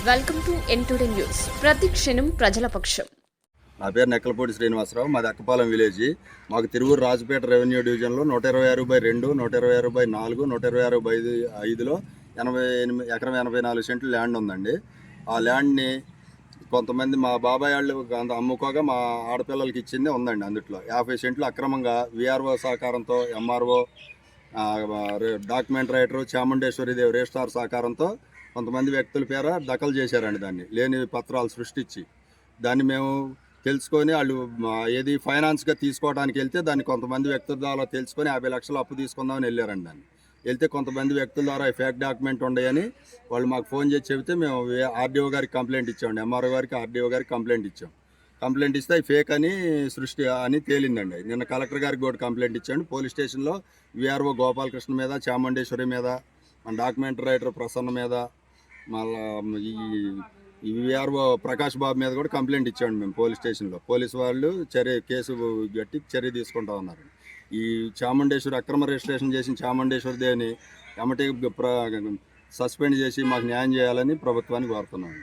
Welcome to ఎన్టుడే news. ప్రతి క్షణం ప్రజల పక్షం. నా పేరు నెక్కలపూడి శ్రీనివాసరావు. మాది అక్కపాలెం విలేజ్. మాకు తిరువూరు రాజపేట రెవెన్యూ డివిజన్లో 126/2, 126/4, 126/5లో 84 సెంట్లు ల్యాండ్ ఉందండి. ఆ ల్యాండ్ని కొంతమంది మా బాబాయ్ వాళ్ళు అమ్ముకోగా మా ఆడపిల్లలకి ఇచ్చిందే ఉందండి. అందుట్లో 50 సెంట్లు అక్రమంగా విఆర్ఓ సహకారంతో, ఎంఆర్ఓ, డాక్యుమెంట్ రైటరు, చాముండేశ్వరిదేవి రిజిస్ట్రార్ సహకారంతో కొంతమంది వ్యక్తుల పేర దఖలు చేశారండి. దాన్ని లేని పత్రాలు సృష్టించి దాన్ని మేము తెలుసుకొని వాళ్ళు ఏది ఫైనాన్స్గా తీసుకోవడానికి వెళ్తే దాన్ని కొంతమంది వ్యక్తుల ద్వారా తెలుసుకొని 50 లక్షలు అప్పు తీసుకుందామని వెళ్ళారండి. దాన్ని వెళ్తే కొంతమంది వ్యక్తుల ద్వారా ఫేక్ డాక్యుమెంట్ ఉన్నాయని వాళ్ళు మాకు ఫోన్ చేసి చెబితే మేము ఆర్డీఓ గారికి కంప్లైంట్ ఇచ్చామండి. ఎంఆర్ఓ గారికి, ఆర్డీఓ గారికి కంప్లైంట్ ఇచ్చాం. కంప్లైంట్ ఇస్తే ఫేక్ అని సృష్టి అని తేలిందండి. నిన్న కలెక్టర్ గారికి కూడా కంప్లైంట్ ఇచ్చాండి. పోలీస్ స్టేషన్లో విఆర్ఓ గోపాలకృష్ణ మీద, చాముండేశ్వరి మీద, మన డాక్యుమెంట్ రైటర్ ప్రసన్న మీద, మళ్ళీ ఈ విఆర్ఓ ప్రకాష్ బాబు మీద కూడా కంప్లైంట్ ఇచ్చాండి మేము పోలీస్ స్టేషన్లో. పోలీసు వాళ్ళు కేసు గట్టి చర్య తీసుకుంటా ఉన్నారు. ఈ చాముండేశ్వరి అక్రమ రిజిస్ట్రేషన్ చేసిన చాముండేశ్వరి దేవిని ఎమ్మటి సస్పెండ్ చేసి మాకు న్యాయం చేయాలని ప్రభుత్వాన్ని కోరుతున్నాం.